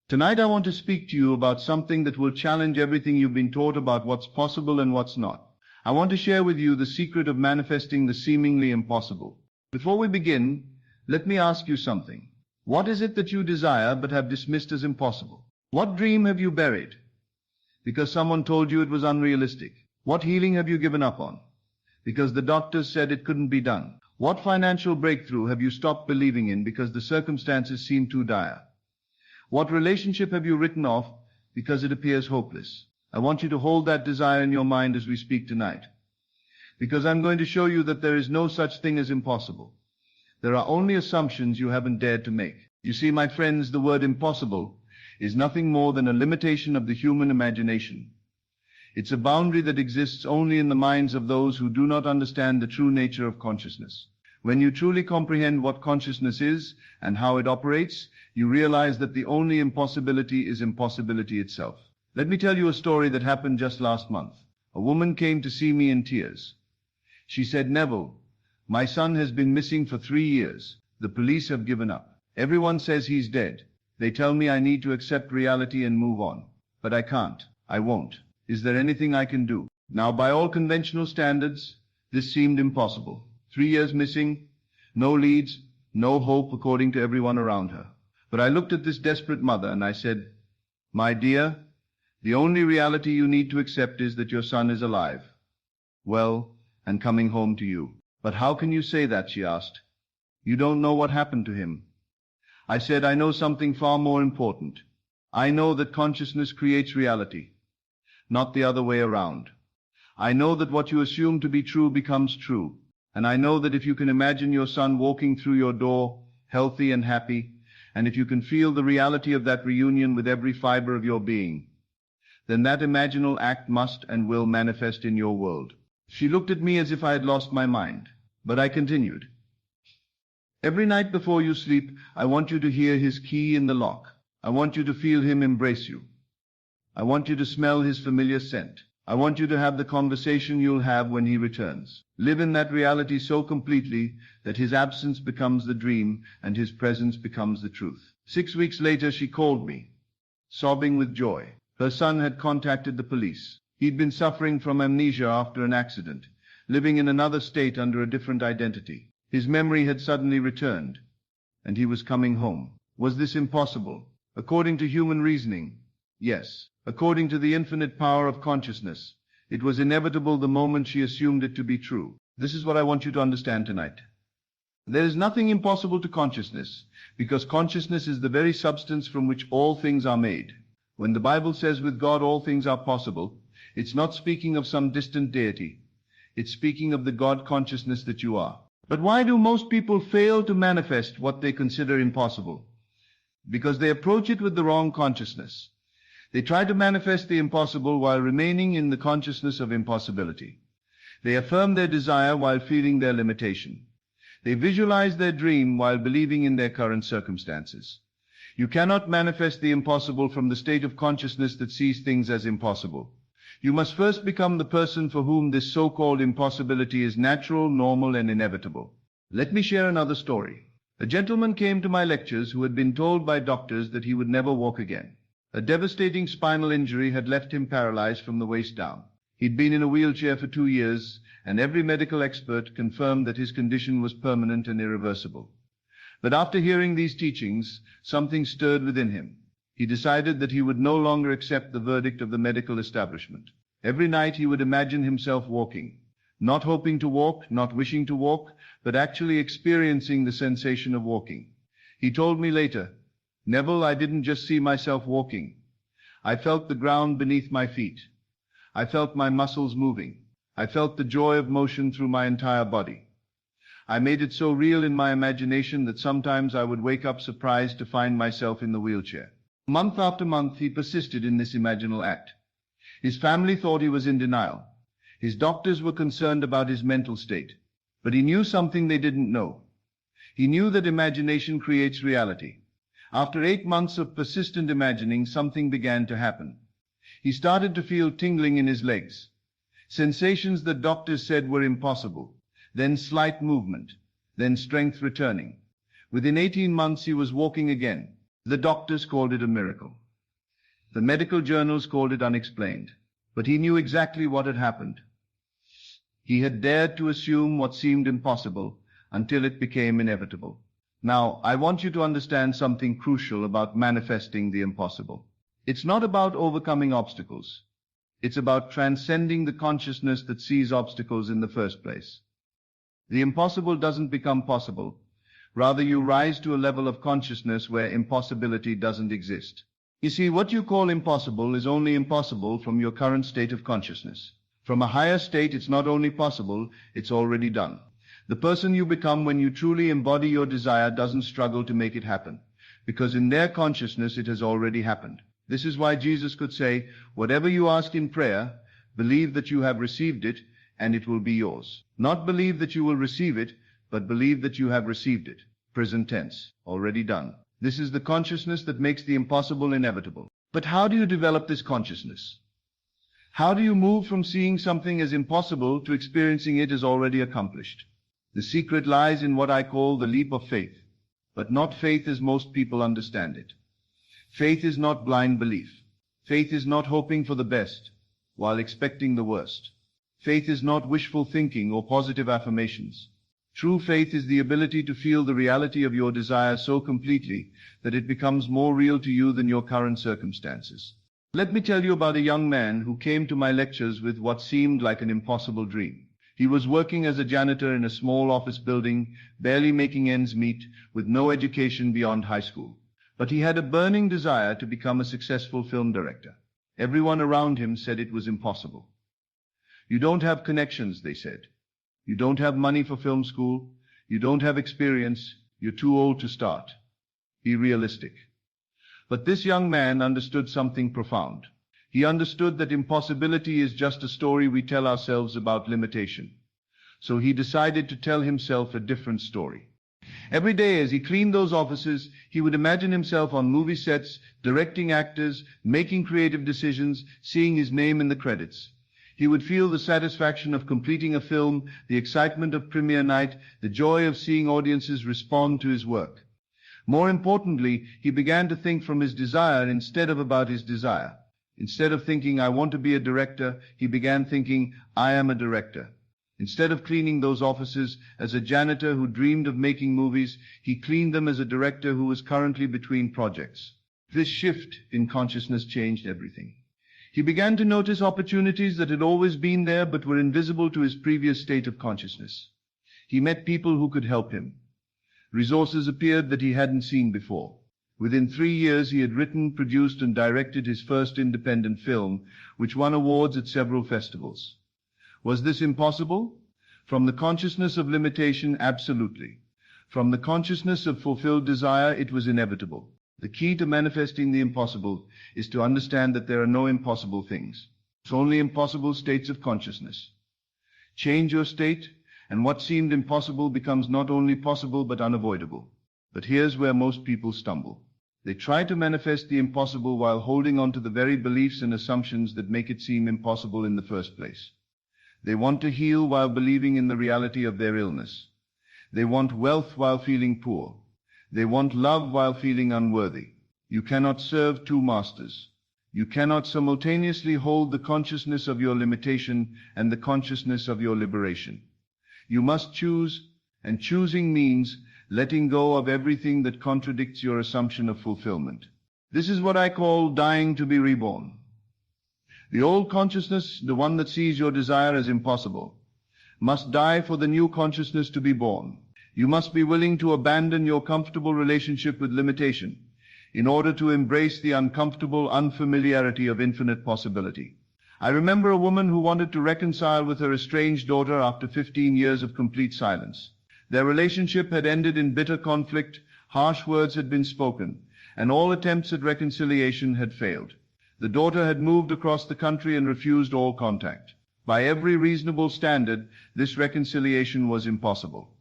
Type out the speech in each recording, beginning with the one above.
Tonight I want to speak to you about something that will challenge everything you've been taught about what's possible and what's not. I want to share with you the secret of manifesting the seemingly impossible. Before we begin, let me ask you something. What is it that you desire but have dismissed as impossible? What dream have you buried because someone told you it was unrealistic? What healing have you given up on because the doctors said it couldn't be done? What financial breakthrough have you stopped believing in because the circumstances seem too dire? What relationship have you written off because it appears hopeless? I want you to hold that desire in your mind as we speak tonight, because I'm going to show you that there is no such thing as impossible. There are only assumptions you haven't dared to make. You see, my friends, the word impossible is nothing more than a limitation of the human imagination. It's a boundary that exists only in the minds of those who do not understand the true nature of consciousness. When you truly comprehend what consciousness is and how it operates, you realize that the only impossibility is impossibility itself. Let me tell you a story that happened just last month. A woman came to see me in tears. She said, "Neville, my son has been missing for 3 years. The police have given up. Everyone says he's dead. They tell me I need to accept reality and move on. But I can't. I won't. Is there anything I can do?" Now, by all conventional standards, this seemed impossible. 3 years missing, no leads, no hope according to everyone around her. But I looked at this desperate mother and I said, "My dear, the only reality you need to accept is that your son is alive, well, and coming home to you." "But how can you say that?" she asked. "You don't know what happened to him." I said, "I know something far more important. I know that consciousness creates reality, not the other way around. I know that what you assume to be true becomes true. And I know that if you can imagine your son walking through your door, healthy and happy, and if you can feel the reality of that reunion with every fiber of your being, then that imaginal act must and will manifest in your world." She looked at me as if I had lost my mind, but I continued. "Every night before you sleep, I want you to hear his key in the lock. I want you to feel him embrace you. I want you to smell his familiar scent. I want you to have the conversation you'll have when he returns. Live in that reality so completely that his absence becomes the dream and his presence becomes the truth." 6 weeks later, she called me, sobbing with joy. Her son had contacted the police. He'd been suffering from amnesia after an accident, living in another state under a different identity. His memory had suddenly returned, and he was coming home. Was this impossible? According to human reasoning, yes. According to the infinite power of consciousness, it was inevitable the moment she assumed it to be true. This is what I want you to understand tonight. There is nothing impossible to consciousness, because consciousness is the very substance from which all things are made. When the Bible says with God all things are possible, it's not speaking of some distant deity. It's speaking of the God consciousness that you are. But why do most people fail to manifest what they consider impossible? Because they approach it with the wrong consciousness. They try to manifest the impossible while remaining in the consciousness of impossibility. They affirm their desire while feeling their limitation. They visualize their dream while believing in their current circumstances. You cannot manifest the impossible from the state of consciousness that sees things as impossible. You must first become the person for whom this so-called impossibility is natural, normal, and inevitable. Let me share another story. A gentleman came to my lectures who had been told by doctors that he would never walk again. A devastating spinal injury had left him paralyzed from the waist down. He'd been in a wheelchair for 2 years, and every medical expert confirmed that his condition was permanent and irreversible. But after hearing these teachings, something stirred within him. He decided that he would no longer accept the verdict of the medical establishment. Every night he would imagine himself walking, not hoping to walk, not wishing to walk, but actually experiencing the sensation of walking. He told me later, "Neville, I didn't just see myself walking. I felt the ground beneath my feet. I felt my muscles moving. I felt the joy of motion through my entire body. I made it so real in my imagination that sometimes I would wake up surprised to find myself in the wheelchair." Month after month, he persisted in this imaginal act. His family thought he was in denial. His doctors were concerned about his mental state. But he knew something they didn't know. He knew that imagination creates reality. After 8 months of persistent imagining, something began to happen. He started to feel tingling in his legs, sensations that doctors said were impossible, then slight movement, then strength returning. Within 18 months he was walking again. The doctors called it a miracle. The medical journals called it unexplained. But he knew exactly what had happened. He had dared to assume what seemed impossible until it became inevitable. Now, I want you to understand something crucial about manifesting the impossible. It's not about overcoming obstacles. It's about transcending the consciousness that sees obstacles in the first place. The impossible doesn't become possible. Rather, you rise to a level of consciousness where impossibility doesn't exist. You see, what you call impossible is only impossible from your current state of consciousness. From a higher state, it's not only possible, it's already done. The person you become when you truly embody your desire doesn't struggle to make it happen, because in their consciousness it has already happened. This is why Jesus could say, whatever you ask in prayer, believe that you have received it, and it will be yours. Not believe that you will receive it, but believe that you have received it. Present tense, already done. This is the consciousness that makes the impossible inevitable. But how do you develop this consciousness? How do you move from seeing something as impossible to experiencing it as already accomplished? The secret lies in what I call the leap of faith, but not faith as most people understand it. Faith is not blind belief. Faith is not hoping for the best while expecting the worst. Faith is not wishful thinking or positive affirmations. True faith is the ability to feel the reality of your desire so completely that it becomes more real to you than your current circumstances. Let me tell you about a young man who came to my lectures with what seemed like an impossible dream. He was working as a janitor in a small office building, barely making ends meet, with no education beyond high school. But he had a burning desire to become a successful film director. Everyone around him said it was impossible. You don't have connections, they said. You don't have money for film school. You don't have experience. You're too old to start. Be realistic. But this young man understood something profound. He understood that impossibility is just a story we tell ourselves about limitation. So he decided to tell himself a different story. Every day as he cleaned those offices, he would imagine himself on movie sets, directing actors, making creative decisions, seeing his name in the credits. He would feel the satisfaction of completing a film, the excitement of premiere night, the joy of seeing audiences respond to his work. More importantly, he began to think from his desire instead of about his desire. Instead of thinking, I want to be a director, he began thinking, I am a director. Instead of cleaning those offices as a janitor who dreamed of making movies, he cleaned them as a director who was currently between projects. This shift in consciousness changed everything. He began to notice opportunities that had always been there but were invisible to his previous state of consciousness. He met people who could help him. Resources appeared that he hadn't seen before. Within 3 years, he had written, produced, and directed his first independent film, which won awards at several festivals. Was this impossible? From the consciousness of limitation, absolutely. From the consciousness of fulfilled desire, it was inevitable. The key to manifesting the impossible is to understand that there are no impossible things. It's only impossible states of consciousness. Change your state, and what seemed impossible becomes not only possible but unavoidable. But here's where most people stumble. They try to manifest the impossible while holding on to the very beliefs and assumptions that make it seem impossible in the first place. They want to heal while believing in the reality of their illness. They want wealth while feeling poor. They want love while feeling unworthy. You cannot serve two masters. You cannot simultaneously hold the consciousness of your limitation and the consciousness of your liberation. You must choose, and choosing means letting go of everything that contradicts your assumption of fulfillment. This is what I call dying to be reborn. The old consciousness, the one that sees your desire as impossible, must die for the new consciousness to be born. You must be willing to abandon your comfortable relationship with limitation in order to embrace the uncomfortable unfamiliarity of infinite possibility. I remember a woman who wanted to reconcile with her estranged daughter after 15 years of complete silence. Their relationship had ended in bitter conflict, harsh words had been spoken, and all attempts at reconciliation had failed. The daughter had moved across the country and refused all contact. By every reasonable standard, this reconciliation was impossible.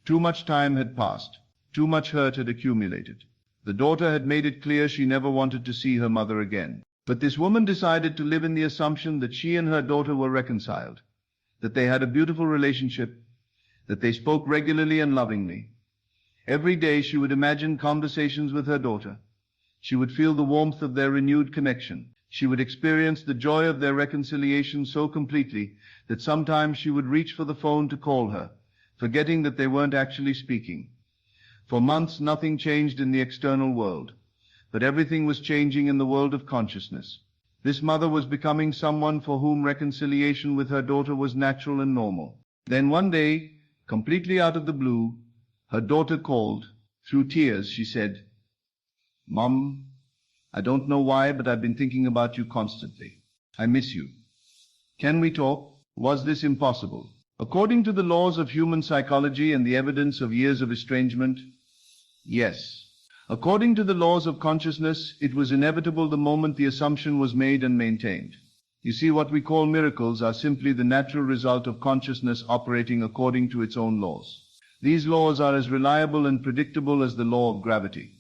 Too much time had passed. Too much hurt had accumulated. The daughter had made it clear she never wanted to see her mother again. But this woman decided to live in the assumption that she and her daughter were reconciled, that they had a beautiful relationship, that they spoke regularly and lovingly. Every day she would imagine conversations with her daughter. She would feel the warmth of their renewed connection. She would experience the joy of their reconciliation so completely that sometimes she would reach for the phone to call her, forgetting that they weren't actually speaking. For months, nothing changed in the external world, but everything was changing in the world of consciousness. This mother was becoming someone for whom reconciliation with her daughter was natural and normal. Then one day, completely out of the blue, her daughter called. Through tears, she said, "Mom, I don't know why, but I've been thinking about you constantly. I miss you. Can we talk?" Was this impossible? According to the laws of human psychology and the evidence of years of estrangement, yes. According to the laws of consciousness, it was inevitable the moment the assumption was made and maintained. You see, what we call miracles are simply the natural result of consciousness operating according to its own laws. These laws are as reliable and predictable as the law of gravity.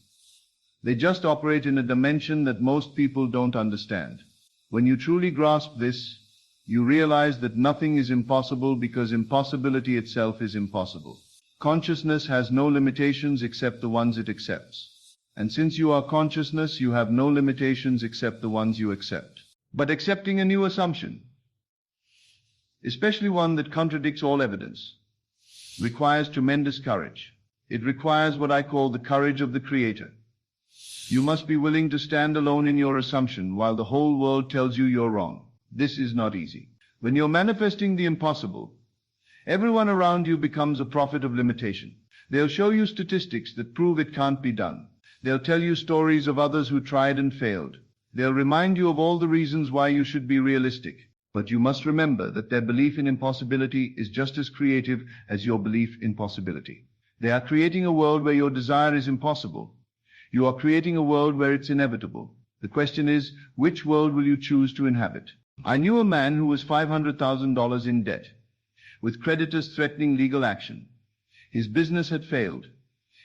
They just operate in a dimension that most people don't understand. When you truly grasp this, you realize that nothing is impossible because impossibility itself is impossible. Consciousness has no limitations except the ones it accepts. And since you are consciousness, you have no limitations except the ones you accept. But accepting a new assumption, especially one that contradicts all evidence, requires tremendous courage. It requires what I call the courage of the creator. You must be willing to stand alone in your assumption while the whole world tells you you're wrong. This is not easy. When you're manifesting the impossible, everyone around you becomes a prophet of limitation. They'll show you statistics that prove it can't be done. They'll tell you stories of others who tried and failed. They'll remind you of all the reasons why you should be realistic. But you must remember that their belief in impossibility is just as creative as your belief in possibility. They are creating a world where your desire is impossible. You are creating a world where it's inevitable. The question is, which world will you choose to inhabit? I knew a man who was $500,000 in debt, with creditors threatening legal action. His business had failed.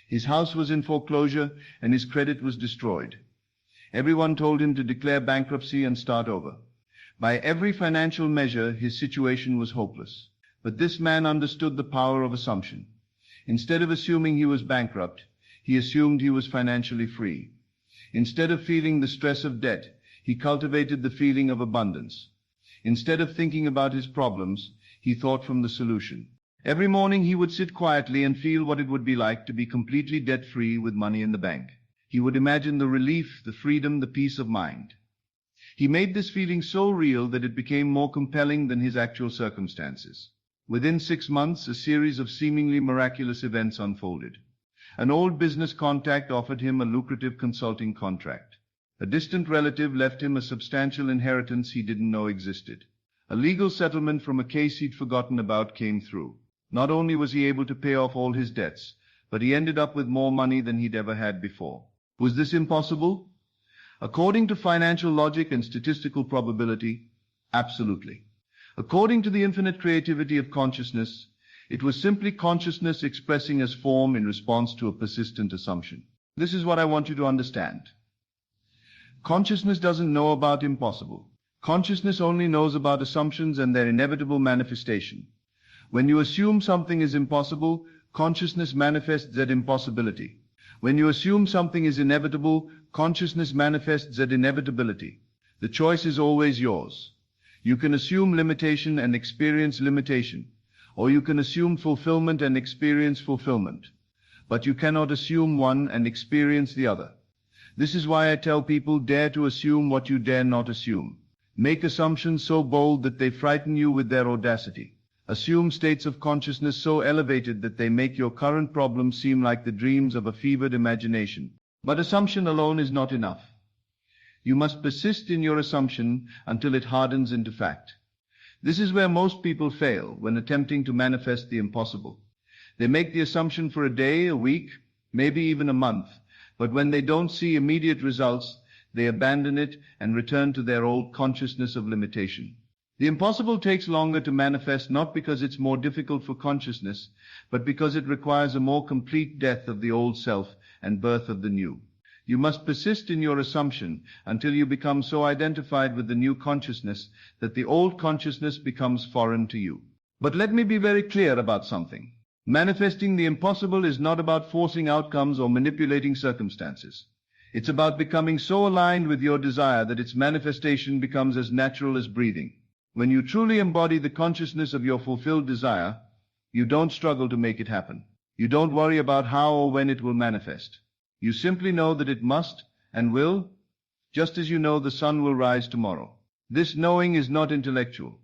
His house was in foreclosure and his credit was destroyed. Everyone told him to declare bankruptcy and start over. By every financial measure, his situation was hopeless. But this man understood the power of assumption. Instead of assuming he was bankrupt, he assumed he was financially free. Instead of feeling the stress of debt, he cultivated the feeling of abundance. Instead of thinking about his problems, he thought from the solution. Every morning he would sit quietly and feel what it would be like to be completely debt-free with money in the bank. He would imagine the relief, the freedom, the peace of mind. He made this feeling so real that it became more compelling than his actual circumstances. Within 6 months, a series of seemingly miraculous events unfolded. An old business contact offered him a lucrative consulting contract. A distant relative left him a substantial inheritance he didn't know existed. A legal settlement from a case he'd forgotten about came through. Not only was he able to pay off all his debts, but he ended up with more money than he'd ever had before. Was this impossible? According to financial logic and statistical probability, absolutely. According to the infinite creativity of consciousness, it was simply consciousness expressing as form in response to a persistent assumption. This is what I want you to understand. Consciousness doesn't know about impossible. Consciousness only knows about assumptions and their inevitable manifestation. When you assume something is impossible, consciousness manifests that impossibility. When you assume something is inevitable, consciousness manifests that inevitability. The choice is always yours. You can assume limitation and experience limitation, or you can assume fulfillment and experience fulfillment. But you cannot assume one and experience the other. This is why I tell people, dare to assume what you dare not assume. Make assumptions so bold that they frighten you with their audacity. Assume states of consciousness so elevated that they make your current problems seem like the dreams of a fevered imagination. But assumption alone is not enough. You must persist in your assumption until it hardens into fact. This is where most people fail when attempting to manifest the impossible. They make the assumption for a day, a week, maybe even a month, but when they don't see immediate results, they abandon it and return to their old consciousness of limitation. The impossible takes longer to manifest not because it's more difficult for consciousness, but because it requires a more complete death of the old self and birth of the new. You must persist in your assumption until you become so identified with the new consciousness that the old consciousness becomes foreign to you. But let me be very clear about something. Manifesting the impossible is not about forcing outcomes or manipulating circumstances. It's about becoming so aligned with your desire that its manifestation becomes as natural as breathing. When you truly embody the consciousness of your fulfilled desire, you don't struggle to make it happen. You don't worry about how or when it will manifest. You simply know that it must and will, just as you know the sun will rise tomorrow. This knowing is not intellectual.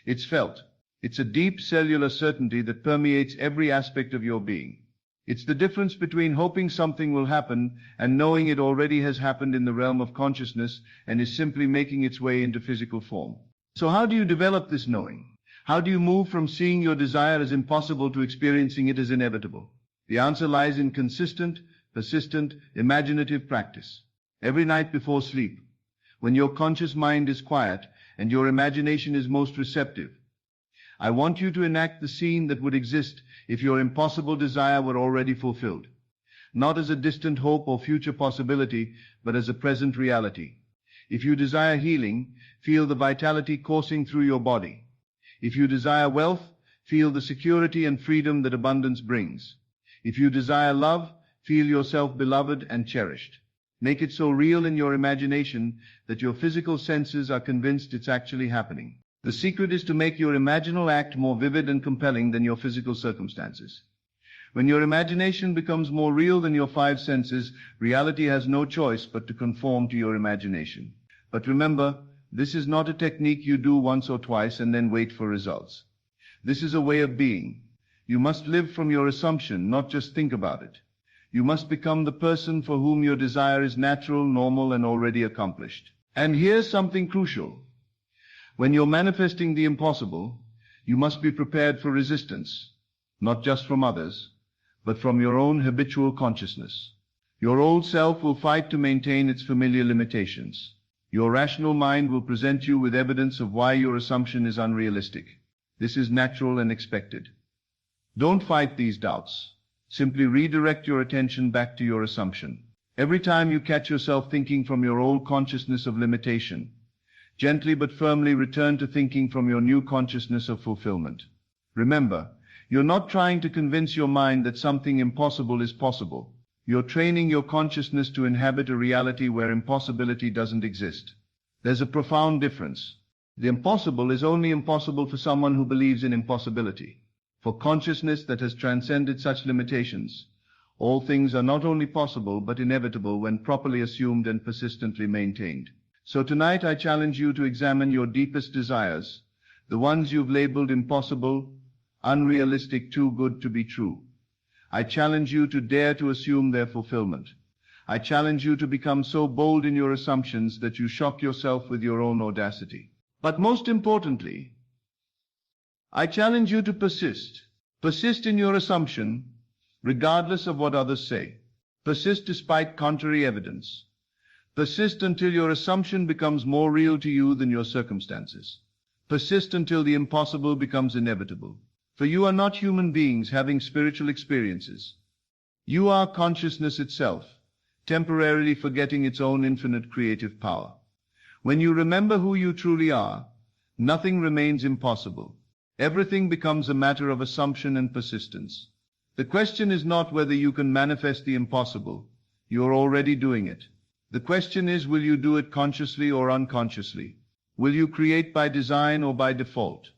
It's felt. It's a deep cellular certainty that permeates every aspect of your being. It's the difference between hoping something will happen and knowing it already has happened in the realm of consciousness and is simply making its way into physical form. So how do you develop this knowing? How do you move from seeing your desire as impossible to experiencing it as inevitable? The answer lies in consistent, persistent, imaginative practice. Every night before sleep, when your conscious mind is quiet and your imagination is most receptive, I want you to enact the scene that would exist if your impossible desire were already fulfilled, not as a distant hope or future possibility, but as a present reality. If you desire healing, feel the vitality coursing through your body. If you desire wealth, feel the security and freedom that abundance brings. If you desire love, feel yourself beloved and cherished. Make it so real in your imagination that your physical senses are convinced it's actually happening. The secret is to make your imaginal act more vivid and compelling than your physical circumstances. When your imagination becomes more real than your five senses, reality has no choice but to conform to your imagination. But remember, this is not a technique you do once or twice and then wait for results. This is a way of being. You must live from your assumption, not just think about it. You must become the person for whom your desire is natural, normal, and already accomplished. And here's something crucial. When you're manifesting the impossible, you must be prepared for resistance, not just from others, but from your own habitual consciousness. Your old self will fight to maintain its familiar limitations. Your rational mind will present you with evidence of why your assumption is unrealistic. This is natural and expected. Don't fight these doubts. Simply redirect your attention back to your assumption. Every time you catch yourself thinking from your old consciousness of limitation, gently but firmly return to thinking from your new consciousness of fulfillment. Remember, you're not trying to convince your mind that something impossible is possible. You're training your consciousness to inhabit a reality where impossibility doesn't exist. There's a profound difference. The impossible is only impossible for someone who believes in impossibility. For consciousness that has transcended such limitations, all things are not only possible but inevitable when properly assumed and persistently maintained. So tonight I challenge you to examine your deepest desires, the ones you've labeled impossible, unrealistic, too good to be true. I challenge you to dare to assume their fulfillment. I challenge you to become so bold in your assumptions that you shock yourself with your own audacity. But most importantly, I challenge you to persist. Persist in your assumption, regardless of what others say. Persist despite contrary evidence. Persist until your assumption becomes more real to you than your circumstances. Persist until the impossible becomes inevitable. For you are not human beings having spiritual experiences. You are consciousness itself, temporarily forgetting its own infinite creative power. When you remember who you truly are, nothing remains impossible. Everything becomes a matter of assumption and persistence. The question is not whether you can manifest the impossible. You are already doing it. The question is, will you do it consciously or unconsciously? Will you create by design or by default?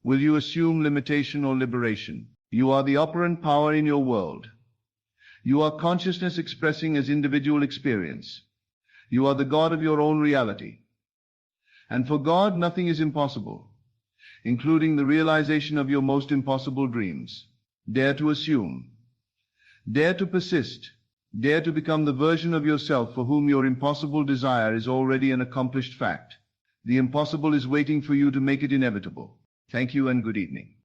Will you assume limitation or liberation? You are the operant power in your world. You are consciousness expressing as individual experience. You are the God of your own reality. And for God, nothing is impossible, including the realization of your most impossible dreams. Dare to assume. Dare to persist. Dare to become the version of yourself for whom your impossible desire is already an accomplished fact. The impossible is waiting for you to make it inevitable. Thank you and good evening.